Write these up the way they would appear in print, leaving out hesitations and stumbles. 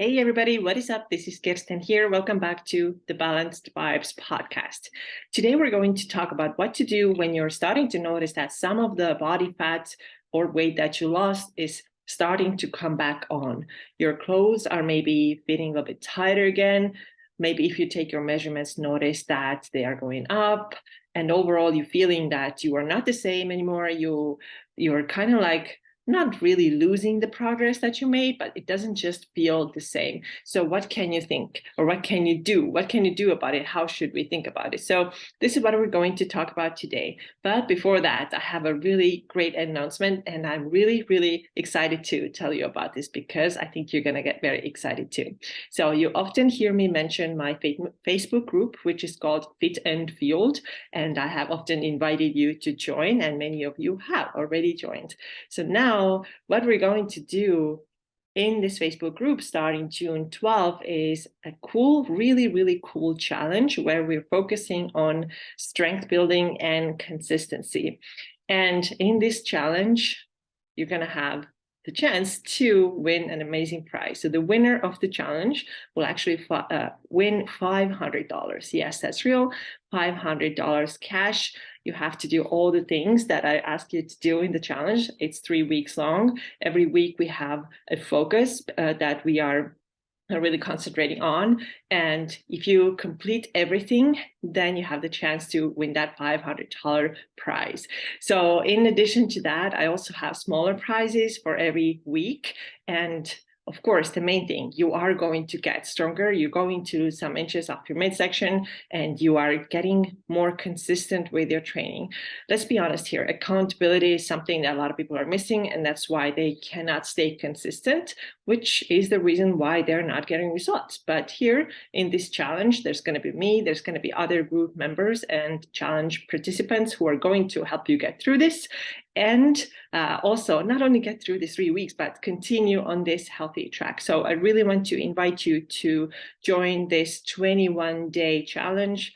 Hey everybody, what is up? This is Kirsten here. Welcome back to the Balanced Vibes podcast. Today we're going to talk about what to do when you're starting to notice that some of the body fat or weight that you lost is starting to come back on. Your clothes are maybe fitting a little bit tighter again. Maybe if you take your measurements, notice that they are going up. And overall, you're feeling that you are not the same anymore. You're kind of like not really losing the progress that you made, but it doesn't just feel the same. So what can you think, or what can you do? What can you do about it? How should we think about it? So this is what we're going to talk about today. But before that, I have a really great announcement, and I'm really, really excited to tell you about this because I think you're going to get very excited too. So you often hear me mention my Facebook group, which is called Fit and Fueled, and I have often invited you to join, and many of you have already joined. So now what we're going to do in this Facebook group starting June 12th is a cool, really, really cool challenge where we're focusing on strength building and consistency. And in this challenge, you're going to have the chance to win an amazing prize. So the winner of the challenge will actually win $500. Yes, that's real. $500 cash. You have to do all the things that I ask you to do in the challenge. It's 3 weeks long. Every week we have a focus that we are really concentrating on. And if you complete everything, then you have the chance to win that $500 prize. So in addition to that, I also have smaller prizes for every week. And of course, the main thing, you are going to get stronger. You're going to lose some inches off your midsection, and you are getting more consistent with your training. Let's be honest here. Accountability is something that a lot of people are missing, and that's why they cannot stay consistent, which is the reason why they're not getting results. But here in this challenge, there's going to be me, there's going to be other group members and challenge participants who are going to help you get through this. And also not only get through the 3 weeks, but continue on this healthy track. So I really want to invite you to join this 21-day challenge,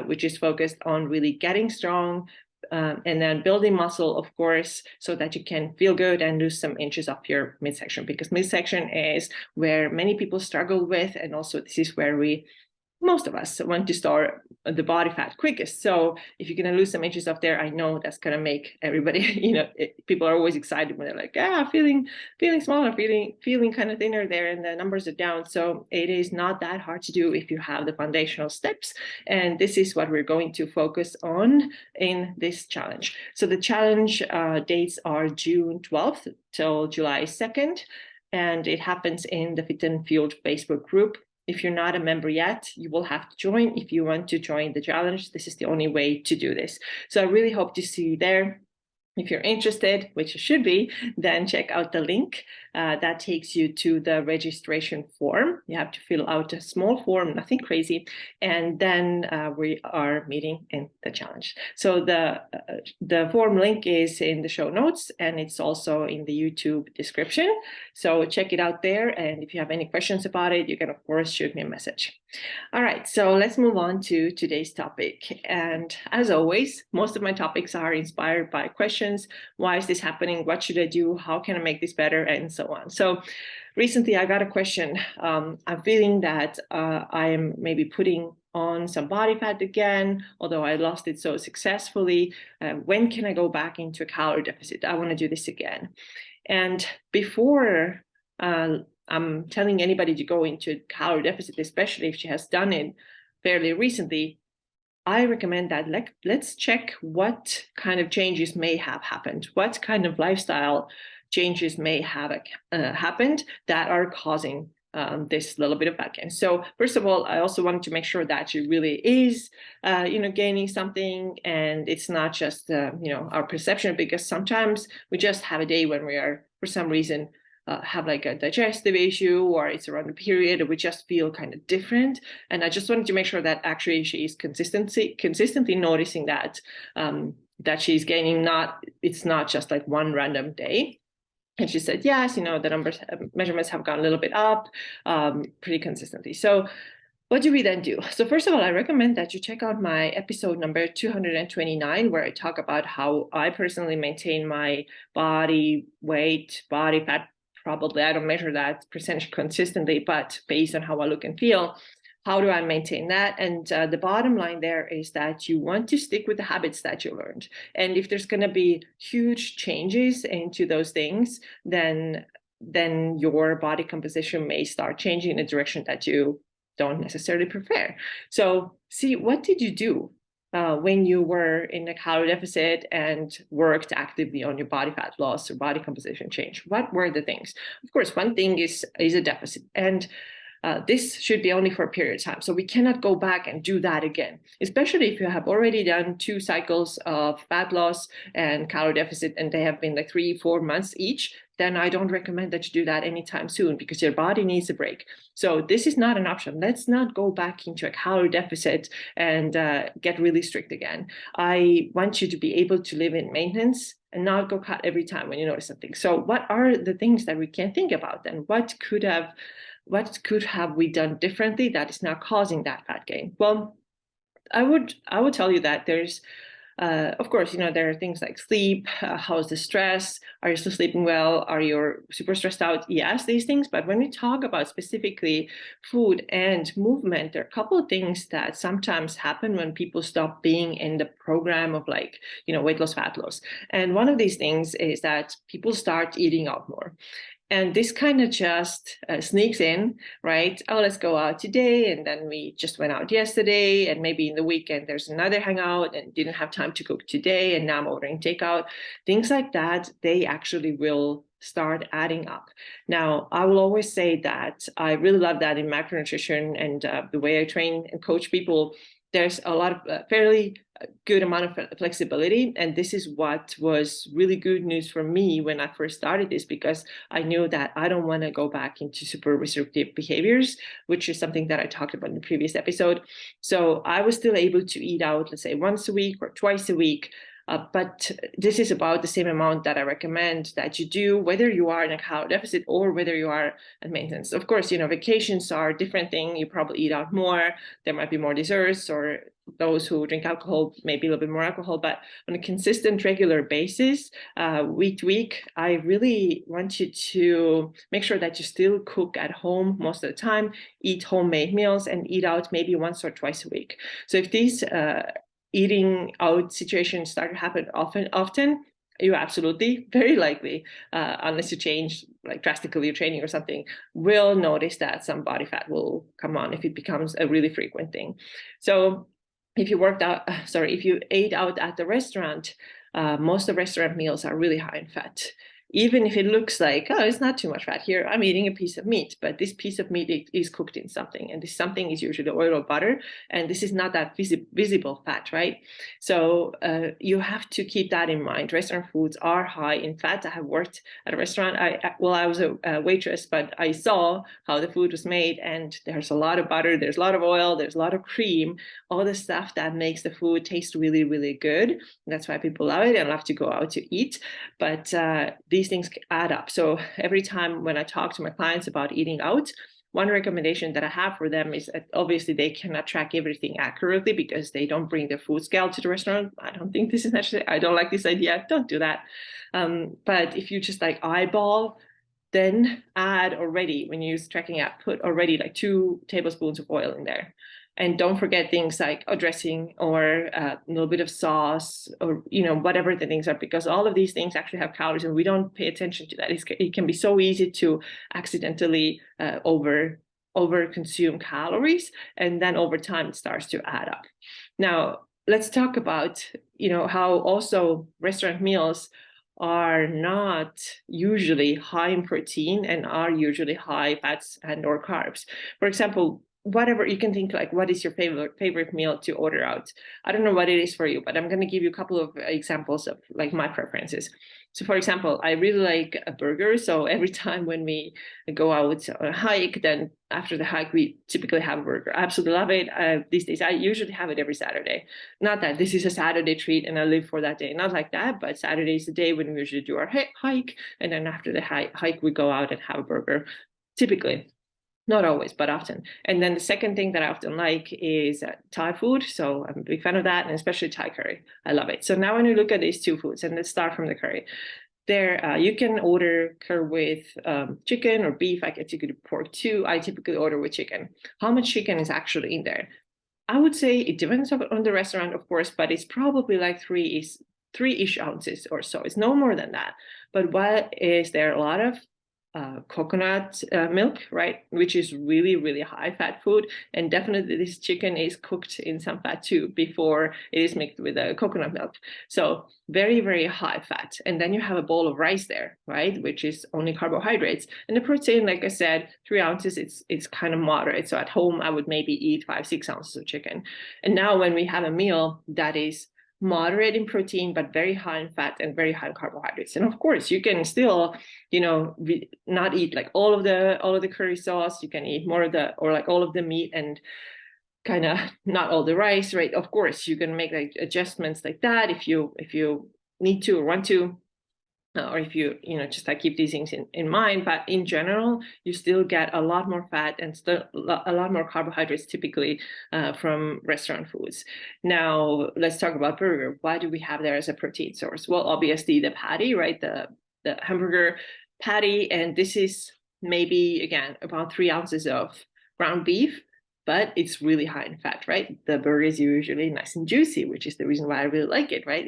which is focused on really getting strong, and then building muscle, of course, so that you can feel good and lose some inches off your midsection, because midsection is where many people struggle with. And also this is where most of us want to store the body fat quickest. So if you're going to lose some inches off there, I know that's going to make everybody, people are always excited when they're like, feeling smaller, feeling kind of thinner there, and the numbers are down. So it is not that hard to do if you have the foundational steps. And this is what we're going to focus on in this challenge. So the challenge dates are June 12th till July 2nd. And it happens in the Fit and Fueled Facebook group. If you're not a member yet, you will have to join. If you want to join the challenge, this is the only way to do this. So I really hope to see you there. If you're interested, which you should be, then check out the link that takes you to the registration form. You have to fill out a small form, nothing crazy, and then we are meeting in the challenge. So the form link is in the show notes, and it's also in the YouTube description. So check it out there, and if you have any questions about it, you can of course shoot me a message. All right, so let's move on to today's topic. And as always, most of my topics are inspired by questions. Why is this happening? What should I do? How can I make this better? And so on. So recently I got a question. I'm feeling that I am maybe putting on some body fat again, although I lost it so successfully. When can I go back into a calorie deficit? I want to do this again. And before I'm telling anybody to go into calorie deficit, especially if she has done it fairly recently, I recommend that let's check what kind of changes may have happened, what kind of lifestyle changes may have happened that are causing this little bit of back gain. So first of all, I also wanted to make sure that she really is, gaining something, and it's not just, our perception, because sometimes we just have a day when we are, for some reason, have like a digestive issue, or it's around the period, or we just feel kind of different. And I just wanted to make sure that actually she is consistently noticing that she's gaining, it's not just like one random day. And she said, yes, the measurements have gone a little bit up pretty consistently. So what do we then do? So first of all, I recommend that you check out my episode number 229, where I talk about how I personally maintain my body weight, body fat probably, I don't measure that percentage consistently, but based on how I look and feel, how do I maintain that? And the bottom line there is that you want to stick with the habits that you learned. And if there's going to be huge changes into those things, then your body composition may start changing in a direction that you don't necessarily prefer. So see, what did you do when you were in a calorie deficit and worked actively on your body fat loss or body composition change? What were the things? Of course, one thing is a deficit, and this should be only for a period of time. So we cannot go back and do that again, especially if you have already done 2 cycles of fat loss and calorie deficit, and they have been like 3-4 months each. Then I don't recommend that you do that anytime soon, because your body needs a break. So this is not an option. Let's not go back into a calorie deficit and get really strict again. I want you to be able to live in maintenance and not go cut every time when you notice something. So what are the things that we can think about then? What could have we done differently that is now causing that fat gain? Well, I would tell you that there's of course, there are things like sleep. How's the stress? Are you still sleeping well? Are you super stressed out? Yes, these things. But when we talk about specifically food and movement, there are a couple of things that sometimes happen when people stop being in the program of weight loss, fat loss. And one of these things is that people start eating out more. And this kind of just sneaks in, right? Oh, let's go out today. And then we just went out yesterday. And maybe in the weekend, there's another hangout and didn't have time to cook today. And now I'm ordering takeout. Things like that, they actually will start adding up. Now, I will always say that I really love that in macronutrition and the way I train and coach people. There's a lot of fairly good amount of flexibility. And this is what was really good news for me when I first started this, because I knew that I don't want to go back into super restrictive behaviors, which is something that I talked about in the previous episode. So I was still able to eat out, let's say once a week or twice a week. But this is about the same amount that I recommend that you do, whether you are in a calorie deficit or whether you are at maintenance. Of course, vacations are a different thing. You probably eat out more. There might be more desserts, or those who drink alcohol, maybe a little bit more alcohol. But on a consistent, regular basis, week to week, I really want you to make sure that you still cook at home most of the time, eat homemade meals, and eat out maybe once or twice a week. So if these eating out situations start to happen often, you absolutely, very likely, unless you change drastically your training or something, will notice that some body fat will come on if it becomes a really frequent thing. So if you ate out at the restaurant, most of restaurant meals are really high in fat. Even if it looks like, oh, it's not too much fat here, I'm eating a piece of meat, but this piece of meat is cooked in something, and this something is usually oil or butter, and this is not that visible fat, right? So you have to keep that in mind. Restaurant foods are high in fat. I have worked at a restaurant. I was a waitress, but I saw how the food was made, and there's a lot of butter, there's a lot of oil, there's a lot of cream, all the stuff that makes the food taste really, really good. And that's why people love it and love to go out to eat. But these things add up. So every time when I talk to my clients about eating out, one recommendation that I have for them is that obviously they cannot track everything accurately because they don't bring their food scale to the restaurant. I don't think this is necessary. I don't like this idea. Don't do that. But if you just eyeball, then add already, when you use tracking app, put already 2 tablespoons of oil in there. And don't forget things like a dressing or a little bit of sauce, or whatever the things are, because all of these things actually have calories and we don't pay attention to that. It can be so easy to accidentally over consume calories, and then over time it starts to add up. Now let's talk about how also restaurant meals are not usually high in protein and are usually high fats and or carbs. For example, whatever you can think, what is your favorite meal to order out? I don't know what it is for you, but I'm going to give you a couple of examples of my preferences. So for example, I really like a burger. So every time when we go out on a hike, then after the hike, we typically have a burger. I absolutely love it. These days, I usually have it every Saturday. Not that this is a Saturday treat and I live for that day. Not like that, but Saturday is the day when we usually do our hike. And then after the hike, we go out and have a burger, typically. Not always, but often. And then the second thing that I often like is Thai food. So I'm a big fan of that, and especially Thai curry. I love it. So now when you look at these 2 foods, and let's start from the curry. there. You can order curd with chicken or beef. I guess you could do pork too. I typically order with chicken. How much chicken is actually in there? I would say it depends on the restaurant, of course, but it's probably like three-ish ounces or so. It's no more than that. But what is there a lot of coconut milk, right? Which is really, really high fat food. And definitely this chicken is cooked in some fat too before it is mixed with the coconut milk. So very, very high fat. And then you have a bowl of rice there, right? Which is only carbohydrates. And the protein, like I said, 3 ounces, it's kind of moderate. So at home, I would maybe eat 5, 6 ounces of chicken. And now when we have a meal that is moderate in protein, but very high in fat and very high in carbohydrates. And of course, you can still, not eat like all of the curry sauce. You can eat more of or like all of the meat and kind of not all the rice, right? Of course, you can make like adjustments like that if you need to or want to. Or if you just like keep these things in mind, but in general, you still get a lot more fat and still a lot more carbohydrates typically from restaurant foods. Now, let's talk about burger. Why do we have there as a protein source? Well, obviously the patty, right? The hamburger patty, and this is maybe again about 3 ounces of ground beef, but it's really high in fat, right? The burger is usually nice and juicy, which is the reason why I really like it, right?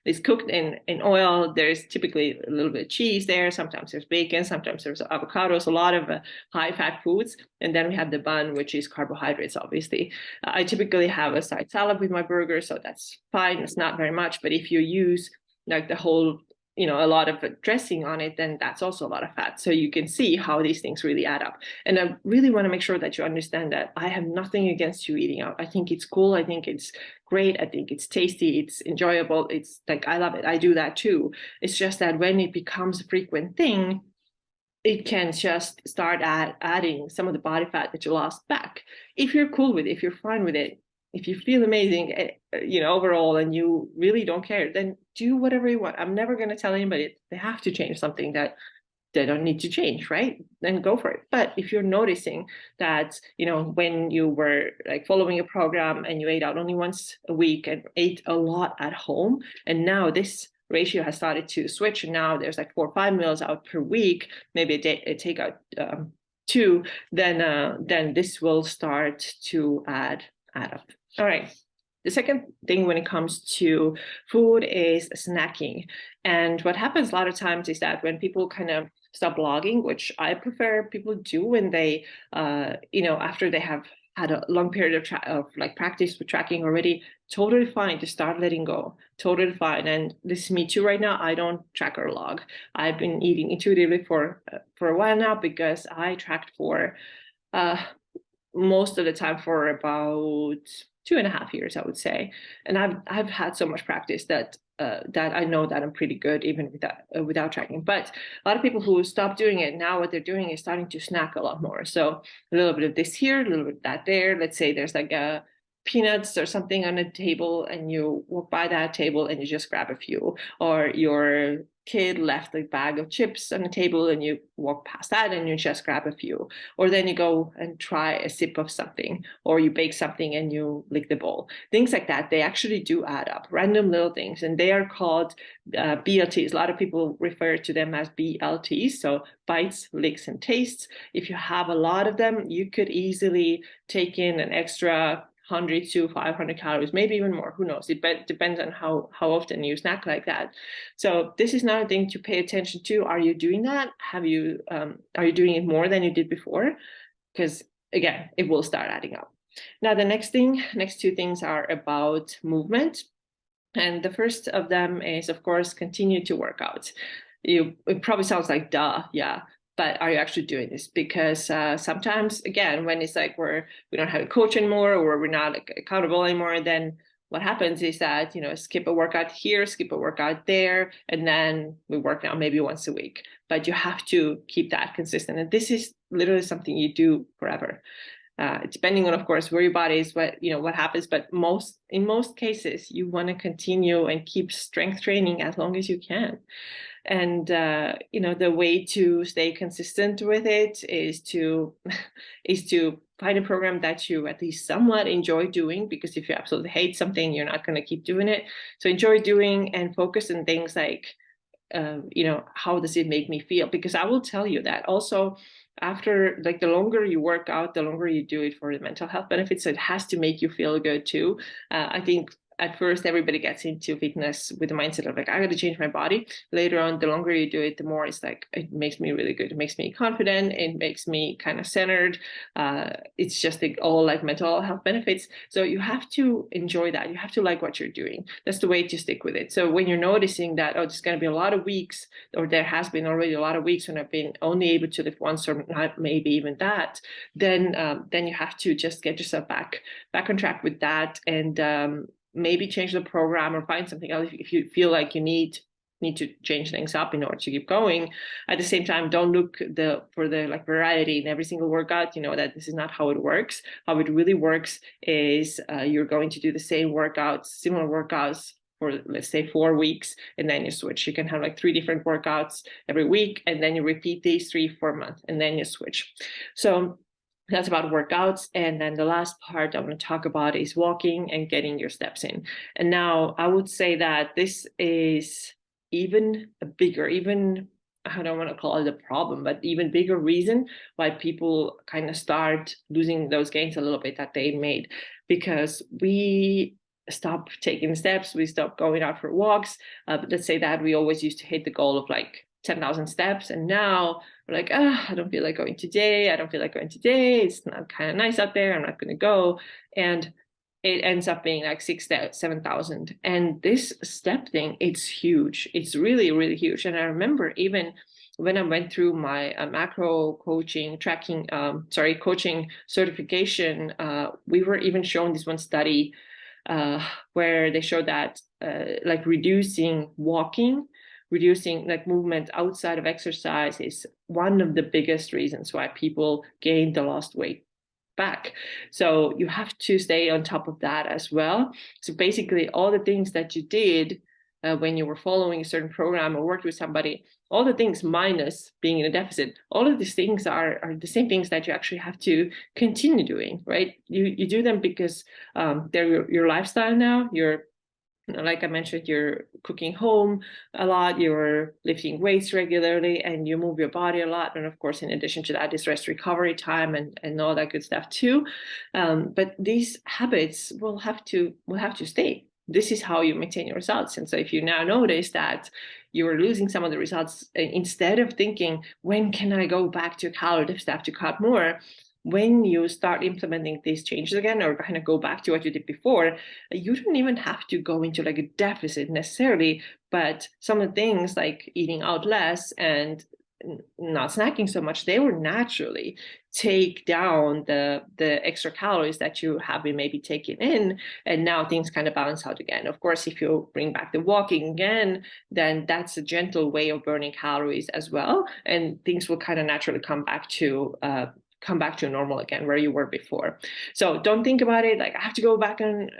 It's cooked in oil. There's typically a little bit of cheese there. Sometimes there's bacon. Sometimes there's avocados, a lot of high fat foods. And then we have the bun, which is carbohydrates, obviously. I typically have a side salad with my burger, so that's fine. It's not very much. But if you use like the whole a lot of dressing on it, then that's also a lot of fat. So you can see how these things really add up. And I really want to make sure that you understand that I have nothing against you eating out. I think it's cool. I think it's great. I think it's tasty. It's enjoyable. It's like, I love it. I do that too. It's just that when it becomes a frequent thing, it can just start adding some of the body fat that you lost back. If you're cool with it, if you're fine with it, if you feel amazing, overall, and you really don't care, then do whatever you want. I'm never going to tell anybody they have to change something that they don't need to change, right? Then go for it. But if you're noticing that, when you were like following a program and you ate out only once a week and ate a lot at home, and now this ratio has started to switch, and now there's like 4 or 5 meals out per week, maybe a takeout 2, then this will start to add up. All right. The second thing when it comes to food is snacking. And what happens a lot of times is that when people kind of stop blogging, which I prefer people do when they, after they have had a long period of like practice with tracking already, totally fine to start letting go. Totally fine. And this is me too right now. I don't track or log. I've been eating intuitively for a while now because I tracked for most of the time for about 2.5 years, I would say. And I've had so much practice that I know that I'm pretty good even without tracking. But a lot of people who stop doing it now, what they're doing is starting to snack a lot more. So a little bit of this here, a little bit of that there. Let's say there's like a peanuts or something on a table, and you walk by that table and you just grab a few, or your kid left a bag of chips on the table and you walk past that and you just grab a few, or then you go and try a sip of something, or you bake something and you lick the bowl. Things like that, they actually do add up, random little things, and they are called BLTs. A lot of people refer to them as BLTs, so bites, licks, and tastes. If you have a lot of them, you could easily take in an extra 100 to 500 calories, maybe even more, who knows? It depends on how often you snack like that. So this is another thing to pay attention to. Are you doing that? Are you doing it more than you did before? Because again, it will start adding up. Now, the next 2 things are about movement. And the first of them is, of course, continue to work out. It probably sounds like duh, yeah. But are you actually doing this? Because sometimes, again, when it's like we don't have a coach anymore, or we're not accountable anymore, then what happens is that, skip a workout here, skip a workout there, and then we work out maybe once a week. But you have to keep that consistent. And this is literally something you do forever. Depending on, of course, where your body is, what happens. But in most cases, you want to continue and keep strength training as long as you can. And the way to stay consistent with it is to find a program that you at least somewhat enjoy doing, because if you absolutely hate something, you're not going to keep doing it. So enjoy doing and focus on things like how does it make me feel? Because I will tell you that also after, like, the longer you work out, the longer you do it for the mental health benefits. So it has to make you feel good too. I think at first everybody gets into fitness with the mindset of like, I got to change my body. Later on, the longer you do it, the more it's like, it makes me really good. It makes me confident. It makes me kind of centered. It's just like all like mental health benefits. So you have to enjoy that. You have to like what you're doing. That's the way to stick with it. So when you're noticing that, oh, there's going to be a lot of weeks, or there has been already a lot of weeks when I've been only able to lift once or not maybe even that, then you have to just get yourself back on track with that, and maybe change the program or find something else if you feel like you need to change things up in order to keep going. At the same time, don't look for the like variety in every single workout. You know that this is not how it works. How it really works is you're going to do the same workouts, similar workouts for, let's say, 4 weeks, and then you switch. You can have like 3 different workouts every week, and then you repeat these 3 for a month, and then you switch. So that's about workouts. And then the last part I want to talk about is walking and getting your steps in. And now I would say that this is even a bigger, I don't want to call it a problem, but even bigger reason why people kind of start losing those gains a little bit that they made, because we stop taking steps, we stop going out for walks. Let's say that we always used to hit the goal of like 10,000 steps, and now we're like, I don't feel like going today. It's not kind of nice out there. I'm not going to go. And it ends up being like 6,000, 7,000. And this step thing, it's huge. It's really, really huge. And I remember even when I went through my macro coaching coaching certification, we were even shown this one study where they showed that like reducing like movement outside of exercise is one of the biggest reasons why people gained the lost weight back. So you have to stay on top of that as well. So basically all the things that you did when you were following a certain program or worked with somebody, all the things minus being in a deficit, all of these things are the same things that you actually have to continue doing, right? You do them because they're your lifestyle now. Like I mentioned, you're cooking home a lot, you're lifting weights regularly, and you move your body a lot. And of course, in addition to that, is rest recovery time and all that good stuff too. But these habits will have to stay. This is how you maintain your results. And so if you now notice that you're losing some of the results, instead of thinking, when can I go back to calorie deficit to cut more? When you start implementing these changes again, or kind of go back to what you did before, you don't even have to go into like a deficit necessarily, but some of the things like eating out less and not snacking so much, they will naturally take down the extra calories that you have been maybe taking in, and now things kind of balance out again. Of course, if you bring back the walking again, then that's a gentle way of burning calories as well, and things will kind of naturally come back to normal again, where you were before. So don't think about it like I have to go back on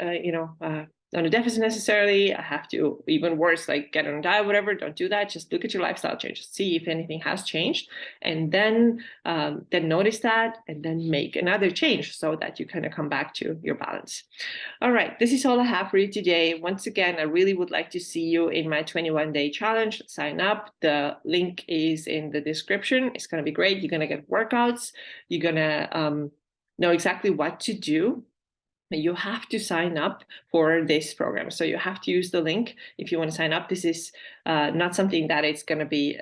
a deficit necessarily. I have to, even worse, like get on a diet, whatever. Don't do that. Just look at your lifestyle changes, see if anything has changed, and then notice that, and then make another change so that you kind of come back to your balance. All right, this is all I have for you today. Once again, I really would like to see you in my 21-day challenge. Sign up. The link is in the description. It's going to be great. You're going to get workouts. You're going to know exactly what to do. You have to sign up for this program. So you have to use the link if you want to sign up. This is not something that it's going to be,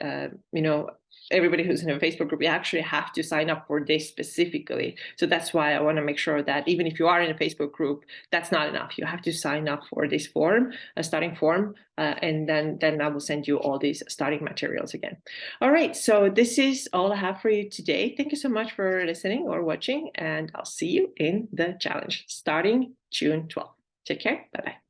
everybody who's in a Facebook group, you actually have to sign up for this specifically. So that's why I want to make sure that even if you are in a Facebook group, that's not enough. You have to sign up for this form, a starting form, and then I will send you all these starting materials again. All right, so this is all I have for you today. Thank you so much for listening or watching, and I'll see you in the challenge starting June 12th. Take care. Bye-bye.